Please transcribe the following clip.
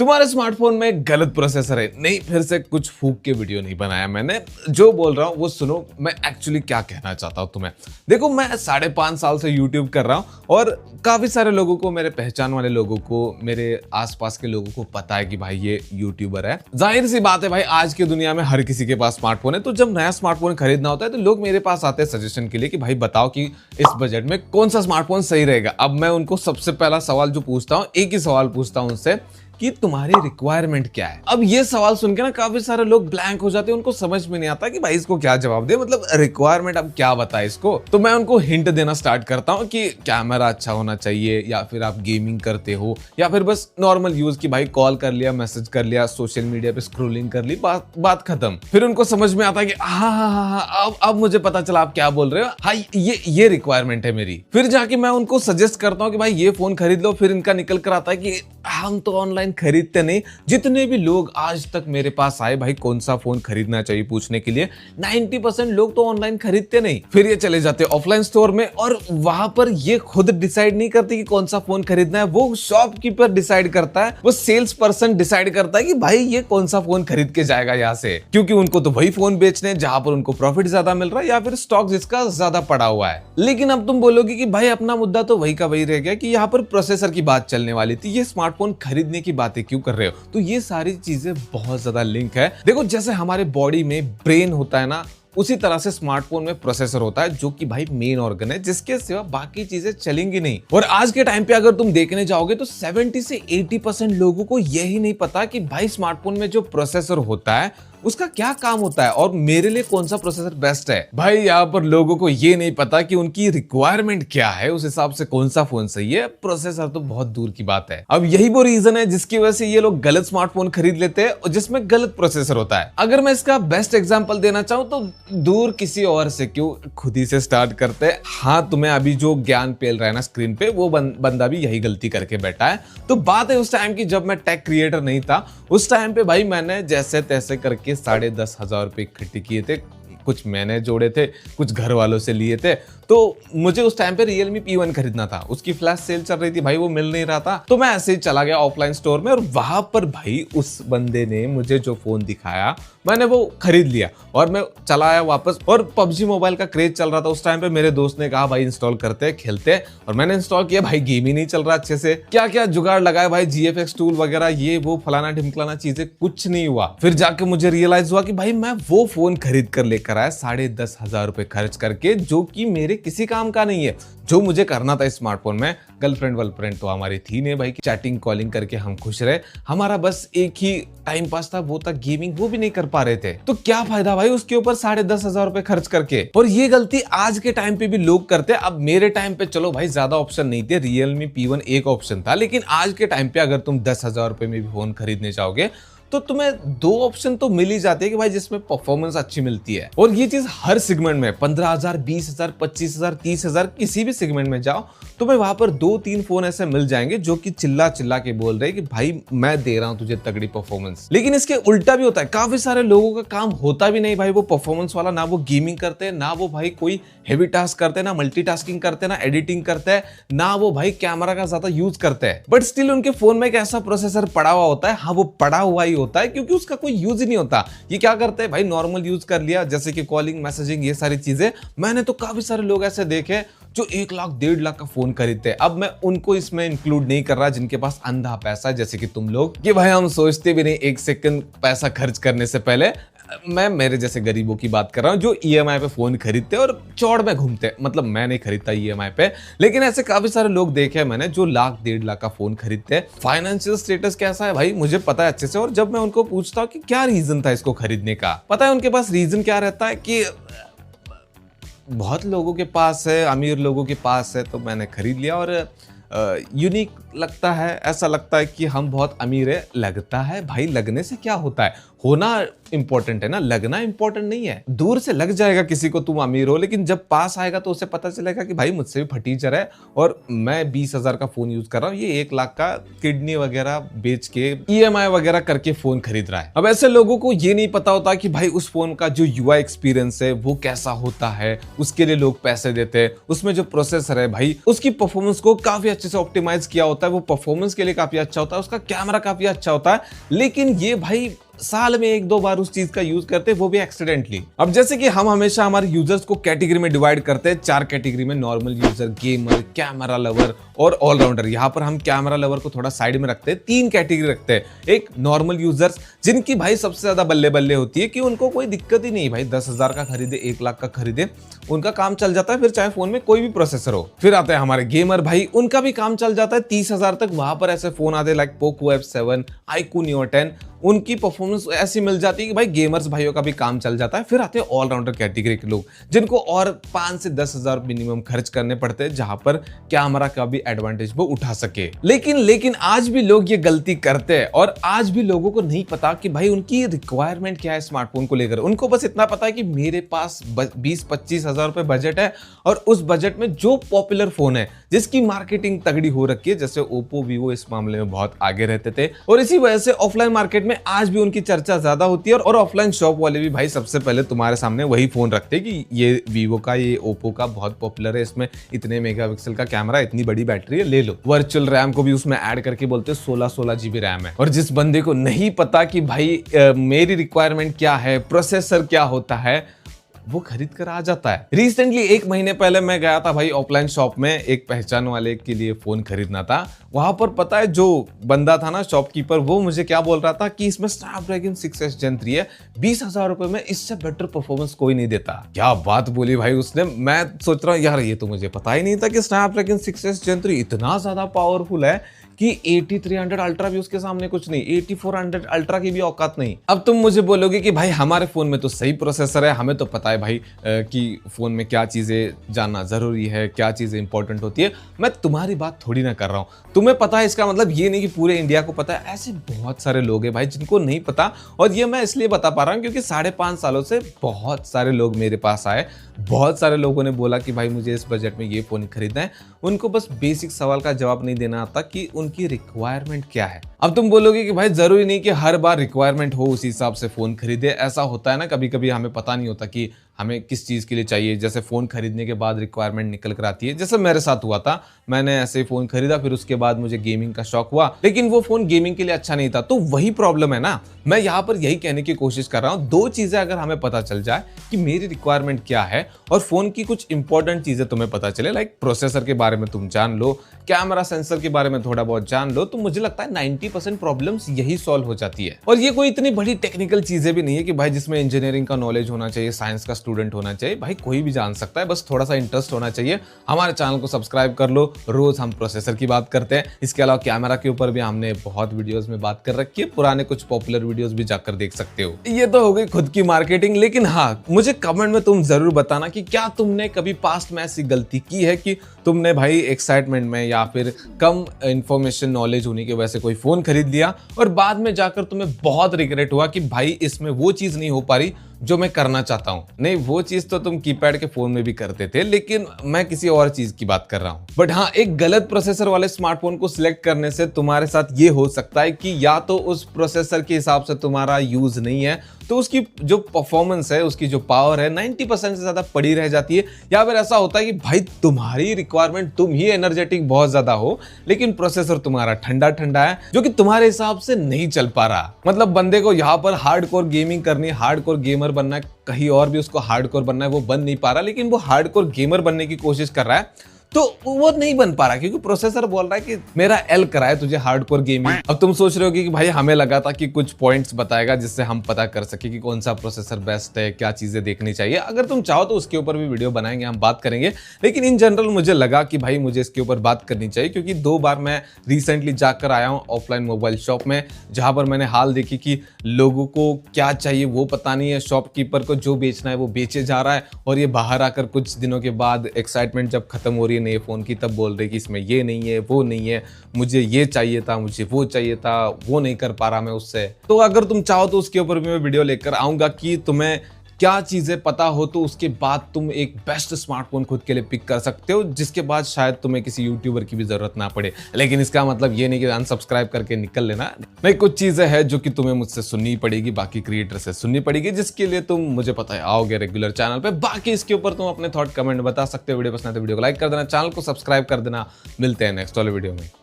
तुम्हारे स्मार्टफोन में गलत प्रोसेसर है। नहीं, फिर से कुछ फूक के वीडियो नहीं बनाया मैंने। जो बोल रहा हूँ वो सुनो, मैं एक्चुअली क्या कहना चाहता हूँ तुम्हें। देखो, मैं 5.5 साल से यूट्यूब कर रहा हूँ और काफी सारे लोगों को, मेरे पहचान वाले लोगों को, मेरे आसपास के लोगों को पता है कि भाई ये यूट्यूबर है। जाहिर सी बात है भाई, आज की दुनिया में हर किसी के पास स्मार्टफोन है। तो जब नया स्मार्टफोन खरीदना होता है तो लोग मेरे पास आते हैं सजेशन के लिए कि भाई बताओ कि इस बजट में कौन सा स्मार्टफोन सही रहेगा। अब मैं उनको सबसे पहला सवाल जो पूछता हूँ, एक ही सवाल पूछता हूँ उनसे कि तुम्हारी रिक्वायरमेंट क्या है। अब ये सवाल सुन के ना काफी सारे लोग ब्लैंक हो जाते हैं, उनको समझ में नहीं आता कि भाई इसको क्या जवाब दे, मतलब रिक्वायरमेंट अब क्या बताए इसको। तो मैं उनको हिंट देना स्टार्ट करता हूँ कि कैमरा अच्छा होना चाहिए, या फिर आप गेमिंग करते हो, या फिर बस नॉर्मल यूज की भाई कॉल कर लिया, मैसेज कर लिया, सोशल मीडिया पे स्क्रोलिंग कर ली, बात खत्म। फिर उनको समझ में आता है कि हाँ, अब मुझे पता चला आप क्या बोल रहे हो। हाँ, ये रिक्वायरमेंट है मेरी। फिर जाके मैं उनको सजेस्ट करता हूँ कि भाई ये फोन खरीद लो। फिर इनका निकल कर आता है कि हम तो ऑनलाइन खरीदते नहीं। जितने भी लोग आज तक मेरे पास आए भाई कौन सा फोन खरीदना चाहिए पूछने के लिए, 90% लोग तो ऑनलाइन खरीदते नहीं। फिर ये चले जाते ऑफलाइन स्टोर में और वहां पर ये खुद डिसाइड नहीं करते कि कौन सा फोन खरीदना है, वो शॉपकीपर डिसाइड करता है, वो सेल्स पर्सन डिसाइड करता है कि भाई ये कौन सा फोन खरीद के जाएगा यहाँ से, क्योंकि उनको तो वही फोन बेचने हैं जहां पर उनको प्रॉफिट ज्यादा मिल रहा है या फिर स्टॉक जिसका ज्यादा पड़ा हुआ है। लेकिन अब तुम बोलोगे कि भाई अपना मुद्दा तो वही का वही रह गया कि यहाँ पर प्रोसेसर की बात चलने वाली थी, ये स्मार्टफोन खरीदने की बातें क्यों कर रहे हो। तो ये सारी चीजें बहुत ज्यादा लिंक है। देखो, जैसे हमारे बॉडी में ब्रेन होता है ना, उसी तरह से स्मार्टफोन में प्रोसेसर होता है, जो कि भाई मेन ऑर्गन है, जिसके सिवा बाकी चीजें चलेंगी नहीं। और आज के टाइम पे अगर तुम देखने जाओगे तो 70 से 80% लोगों को यही नहीं पता कि भाई स्मार्टफोन में जो प्रोसेसर होता है उसका क्या काम होता है और मेरे लिए कौन सा प्रोसेसर बेस्ट है। भाई यहाँ पर लोगों को ये नहीं पता कि उनकी रिक्वायरमेंट क्या है, उस हिसाब से कौन सा फोन सही है। प्रोसेसर तो बहुत दूर की बात है। अब यही वो रीजन है जिसकी वजह से ये लोग गलत स्मार्टफोन खरीद लेते हैं और जिसमें गलत प्रोसेसर होता है। अगर मैं इसका बेस्ट एग्जांपल देना चाहूं तो दूर किसी और से क्यों, खुद ही से स्टार्ट करते हैं। हाँ, तुम्हें अभी जो ज्ञान पेल रहा है ना स्क्रीन पे, वो बंदा भी यही गलती करके बैठा है। तो बात है उस टाइम की जब मैं टेक क्रिएटर नहीं था। उस टाइम पे भाई मैंने जैसे तैसे करके 10,500 रुपए इकट्ठे किए थे। कुछ मैंने जोड़े थे, कुछ घर वालों से लिए थे। तो मुझे उस टाइम पे Realme P1 खरीदना था। उसकी फ्लैश सेल चल रही थी भाई, वो मिल नहीं रहा था। तो मैं ऐसे ही चला गया ऑफलाइन स्टोर में और वहां पर भाई उस बंदे ने मुझे जो फोन दिखाया मैंने वो खरीद लिया और मैं चला आया वापस। और PUBG मोबाइल का क्रेज चल रहा था उस टाइम पे। मेरे दोस्त ने कहा भाई इंस्टॉल करते हैं, खेलते हैं, और मैंने इंस्टॉल किया। भाई गेम ही नहीं चल रहा अच्छे से। क्या क्या जुगाड़ लगाया भाई, GFX टूल वगैरह, ये वो फलाना ढिमकलाना चीजें, कुछ नहीं हुआ। फिर जाके मुझे रियलाइज हुआ कि भाई मैं वो फोन खरीद कर लेकर आया 10,500 रुपए खर्च करके, जो कि मेरे किसी काम का नहीं है। जो मुझे करना था स्मार्टफोन में, गर्लफ्रेंड वर्लफ्रेंड तो हमारी थी नहीं भाई, चैटिंग कॉलिंग करके हम खुश रहे। हमारा बस एक ही टाइम पास था, वो था गेमिंग, वो भी नहीं कर पा रहे थे। तो क्या फायदा भाई उसके ऊपर 10,500 रुपए खर्च करके। और ये गलती आज के टाइम पे भी लोग करते हैं। अब मेरे टाइम पे चलो भाई ज्यादा ऑप्शन नहीं थे, Realme P1 एक ऑप्शन था, लेकिन आज के टाइम पे अगर तुम 10,000 रुपए में भी फोन खरीदने जाओगे तो तुम्हें 2 ऑप्शन तो मिल ही जाते हैं कि भाई जिसमें परफॉर्मेंस अच्छी मिलती है। और ये चीज हर सेगमेंट में 15,000, 20,000, 25,000, 30,000, किसी भी सेगमेंट में जाओ तुम्हें वहां पर 2-3 फोन ऐसे मिल जाएंगे जो कि चिल्ला चिल्ला के बोल रहे हैं कि भाई मैं दे रहा हूं तुझे तगड़ी परफॉर्मेंस। लेकिन इसके उल्टा भी होता है। काफी सारे लोगों का काम होता भी नहीं भाई वो परफॉर्मेंस वाला। ना वो गेमिंग करते हैं, ना वो भाई कोई हेवी टास्क करते हैं, ना मल्टीटास्किंग करते हैं, ना एडिटिंग करते हैं, ना वो भाई कैमरा का ज्यादा यूज करते हैं। बट स्टिल उनके फोन में एक ऐसा प्रोसेसर पड़ा हुआ होता है। हाँ, वो पड़ा हुआ ही होता है क्योंकि उसका कोई यूज ही नहीं होता। ये क्या करते हैं भाई, नॉर्मल यूज कर लिया, जैसे कि कॉलिंग, मैसेजिंग, ये सारी चीजें। मैंने तो काफी सारे लोग ऐसे देखे जो 1 लाख 1.5 लाख का फोन खरीदते हैं। अब मैं उनको इसमें इंक्लूड नहीं कर रहा जिनके पास अंधा पैसा है, जैसे कि तुम लोग, कि भाई हम सोचते भी नहीं 1 सेकंड पैसा खर्च करने से पहले। मैं मेरे जैसे गरीबों की बात कर रहा हूं जो EMI पे फोन खरीदते और चौड़ में घूमते। मतलब मैं नहीं खरीदता EMI पे, लेकिन ऐसे काफी सारे लोग देखे हैं मैंने जो 1 लाख 1.5 लाख का फोन खरीदते हैं। फाइनेंशियल स्टेटस कैसा है भाई मुझे पता है अच्छे से। और जब मैं उनको पूछता हूँ कि क्या रीजन था इसको खरीदने का, पता है उनके पास रीजन क्या रहता है कि बहुत लोगों के पास है, अमीर लोगों के पास है, तो मैंने खरीद लिया। और यूनिक लगता है, ऐसा लगता है कि हम बहुत अमीर है। लगता है भाई, लगने से क्या होता है, होना इंपॉर्टेंट है ना, लगना इंपॉर्टेंट नहीं है। दूर से लग जाएगा किसी को तुम अमीर हो, लेकिन जब पास आएगा तो उसे पता चलेगा कि भाई मुझसे भी फटीचर है और मैं 20,000 का फोन यूज कर रहा हूँ, ये 1 लाख का किडनी वगैरह बेच के EMI वगैरह करके फोन खरीद रहा है। अब ऐसे लोगों को ये नहीं पता होता कि भाई उस फोन का जो UI एक्सपीरियंस है वो कैसा होता है, उसके लिए लोग पैसे देते हैं। उसमें जो प्रोसेसर है भाई उसकी परफॉर्मेंस को काफी अच्छे से ऑप्टिमाइज किया होता होता है, वो परफॉर्मेंस के लिए काफी अच्छा होता है, उसका कैमरा काफी अच्छा होता है, लेकिन ये भाई साल में 1-2 बार उस चीज का यूज करते हैं, वो भी एक्सीडेंटली। अब जैसे कि हम हमेशा हमारे यूजर्स को कैटेगरी में डिवाइड करते हैं, 4 कैटेगरी में, normal user, gamer, camera lover और ऑलराउंडर। यहाँ पर हम कैमरा लवर को थोड़ा साइड में रखते हैं, 3 कैटेगरी रखते हैं। एक नॉर्मल यूजर्स, जिनकी भाई सबसे ज्यादा बल्ले बल्ले होती है कि उनको कोई दिक्कत ही नहीं भाई, 10,000 का खरीदे, 1 लाख का खरीदे, उनका काम चल जाता है, फिर चाहे फोन में कोई भी प्रोसेसर हो। फिर आते हैं हमारे गेमर भाई, उनका भी काम चल जाता है 30,000 तक। वहां पर ऐसे फोन आते हैं like Poco F7, iQOO Neo 10, उनकी परफॉर्मेंस ऐसी मिल जाती है कि भाई गेमर्स भाइयों का भी काम चल जाता है। फिर आते हैं ऑलराउंडर कैटेगरी के लोग, जिनको और 5 से 10,000 मिनिमम खर्च करने पड़ते हैं, जहां पर कैमरा का भी एडवांटेज वो उठा सके। लेकिन आज भी लोग ये गलती करते हैं, और आज भी लोगों को नहीं पता कि भाई उनकी रिक्वायरमेंट क्या है स्मार्टफोन को लेकर। उनको बस इतना पता है कि मेरे पास 20-25 हजार रुपए बजट है, और उस बजट में जो पॉपुलर फोन है, जिसकी मार्केटिंग तगड़ी हो रखी है, जैसे ओप्पो, वीवो इस मामले में बहुत आगे रहते थे, और इसी वजह से ऑफलाइन मार्केट में आज भी उनकी चर्चा ज्यादा होती है। और ऑफलाइन शॉप वाले भी भाई सबसे पहले तुम्हारे सामने वही फोन रखते हैं कि ये वीवो का, ये ओप्पो का बहुत पॉपुलर है, इसमें इतने मेगापिक्सल का कैमरा, इतनी बड़ी बैटरी है, ले लो। वर्चुअल रैम को भी उसमें ऐड करके बोलते हैं 16 GB रैम है। और जिस बंदे को नहीं पता कि भाई मेरी रिक्वायरमेंट क्या है, प्रोसेसर क्या होता है, वो खरीद कर आ जाता है। रिसेंटली 1 महीने पहले मैं गया था भाई ऑफलाइन शॉप में, एक पहचान वाले के लिए फोन खरीदना था। वहां पर पता है जो बंदा था ना, शॉपकीपर, वो मुझे क्या बोल रहा था कि इसमें स्नैपड्रैगन 6S Gen 3 है, 20,000 रुपए में इससे बेटर परफॉर्मेंस कोई नहीं देता। क्या बात बोली भाई उसने। मैं सोच रहा हूँ यार, ये तो मुझे पता ही नहीं था कि स्नैपड्रैगन 6S Gen 3 इतना ज्यादा पावरफुल है कि 8300 अल्ट्रा भी उसके सामने कुछ नहीं, 8400 अल्ट्रा की भी औकात नहीं। अब तुम मुझे बोलोगे कि भाई हमारे फोन में तो सही प्रोसेसर है, हमें तो पता है भाई कि फोन में क्या चीजें जानना जरूरी है, क्या चीजें इंपॉर्टेंट होती है। मैं तुम्हारी बात थोड़ी ना कर रहा हूं, तुम्हें पता है, इसका मतलब ये नहीं कि पूरे इंडिया को पता है। ऐसे बहुत सारे लोग हैं भाई जिनको नहीं पता, और ये मैं इसलिए बता पा रहा हूं क्योंकि 5.5 सालों से बहुत सारे लोग मेरे पास आए, बहुत सारे लोगों ने बोला कि भाई मुझे इस बजट में ये फोन खरीदना है। उनको बस बेसिक सवाल का जवाब नहीं देना आता कि उनकी रिक्वायरमेंट क्या है। अब तुम बोलोगे कि भाई जरूरी नहीं कि हर बार रिक्वायरमेंट हो उसी हिसाब से फोन खरीदे। ऐसा होता है ना, कभी कभी हमें पता नहीं होता कि हमें किस चीज के लिए चाहिए, जैसे फोन खरीदने के बाद रिक्वायरमेंट निकल कर आती है। जैसे मेरे साथ हुआ था, मैंने ऐसे ही फोन खरीदा, फिर उसके बाद मुझे गेमिंग का शौक हुआ, लेकिन वो फोन गेमिंग के लिए अच्छा नहीं था। तो वही प्रॉब्लम है ना, मैं यहाँ पर यही कहने की कोशिश कर रहा हूँ, 2 चीजें अगर हमें पता चल जाए कि मेरी रिक्वायरमेंट क्या है, और फोन की कुछ इंपॉर्टेंट चीजें तुम्हें पता चले, लाइक प्रोसेसर के बारे में तुम जान लो, कैमरा सेंसर के बारे में थोड़ा बहुत जान लो, तो मुझे लगता है 90% प्रॉब्लम्स यही सॉल्व हो जाती है। और ये कोई इतनी बड़ी टेक्निकल चीजें भी नहीं है कि भाई जिसमें इंजीनियरिंग का नॉलेज होना चाहिए, साइंस का स्टूडेंट होना चाहिए, भाई कोई भी जान सकता है, बस थोड़ा सा इंटरेस्ट होना चाहिए। हमारे चैनल को सब्सक्राइब कर लो, रोज हम प्रोसेसर की बात करते हैं। इसके अलावा कैमरा के ऊपर भी हमने बहुत वीडियोस में बात कर रखी है, पुराने कुछ पॉपुलर वीडियोस भी जाकर देख सकते हो। ये तो हो गई खुद की मार्केटिंग, लेकिन हाँ, मुझे कमेंट में तुम जरूर बताना कि क्या तुमने कभी पास्ट में ऐसी गलती की है कि तुमने भाई एक्साइटमेंट में या फिर कम इंफॉर्मेशन नॉलेज होने की वजह से कोई फोन खरीद लिया, और बाद में जाकर तुम्हें बहुत रिग्रेट हुआ कि भाई इसमें वो चीज नहीं हो पा रही जो मैं करना चाहता हूं। नहीं, वो चीज तो तुम कीपैड के फोन में भी करते थे, लेकिन मैं किसी और चीज की बात कर रहा हूं। बट हाँ, एक गलत प्रोसेसर वाले स्मार्टफोन को सिलेक्ट करने से तुम्हारे साथ ये हो सकता है कि या तो उस प्रोसेसर के हिसाब से तुम्हारा यूज नहीं है, तो उसकी जो परफॉर्मेंस है, उसकी जो पावर है 90% से ज्यादा पड़ी रह जाती है, या फिर ऐसा होता है कि भाई तुम्हारी रिक्वायरमेंट, तुम ही एनर्जेटिक बहुत ज्यादा हो, लेकिन प्रोसेसर तुम्हारा ठंडा ठंडा है, जो कि तुम्हारे हिसाब से नहीं चल पा रहा। मतलब बंदे को यहाँ पर हार्डकोर गेमिंग करनी है, हार्डकोर गेमर बनना है, कहीं और भी उसको हार्डकोर बनना है, वो बन नहीं पा रहा, लेकिन वो हार्डकोर गेमर बनने की कोशिश कर रहा है, तो वो नहीं बन पा रहा क्योंकि प्रोसेसर बोल रहा है कि मेरा एल कराए तुझे हार्डकोर गेमिंग। अब तुम सोच रहे हो कि भाई हमें लगा था कि कुछ पॉइंट्स बताएगा जिससे हम पता कर सके कि कौन सा प्रोसेसर बेस्ट है, क्या चीजें देखनी चाहिए। अगर तुम चाहो तो उसके ऊपर भी वीडियो बनाएंगे, हम बात करेंगे, लेकिन इन जनरल मुझे लगा कि भाई मुझे इसके ऊपर बात करनी चाहिए, क्योंकि 2 बार मैं रिसेंटली जाकर आया हूँ ऑफलाइन मोबाइल शॉप में, जहां पर मैंने हाल देखी कि लोगों को क्या चाहिए वो पता नहीं है, शॉपकीपर को जो बेचना है वो बेचे जा रहा है, और ये बाहर आकर कुछ दिनों के बाद एक्साइटमेंट जब खत्म हो रही है नए फोन की, तब बोल रहे कि इसमें ये नहीं है, वो नहीं है, मुझे ये चाहिए था, मुझे वो चाहिए था, वो नहीं कर पा रहा मैं उससे। तो अगर तुम चाहो तो उसके ऊपर भी मैं वीडियो लेकर आऊंगा कि तुम्हें क्या चीजें पता हो, तो उसके बाद तुम एक बेस्ट स्मार्टफोन खुद के लिए पिक कर सकते हो, जिसके बाद शायद तुम्हें किसी यूट्यूबर की भी जरूरत ना पड़े। लेकिन इसका मतलब ये नहीं कि अनसब्सक्राइब करके निकल लेना नहीं, कुछ चीजें हैं जो कि तुम्हें मुझसे सुननी पड़ेगी, बाकी क्रिएटर से सुननी पड़ेगी, जिसके लिए तुम मुझे पता है आओगे रेगुलर चैनल पे। बाकी इसके ऊपर तुम अपने थॉट कमेंट बता सकते हो। वीडियो पसंद है तो वीडियो को लाइक कर देना, चैनल को सब्सक्राइब कर देना। मिलते हैं नेक्स्ट वाले वीडियो में।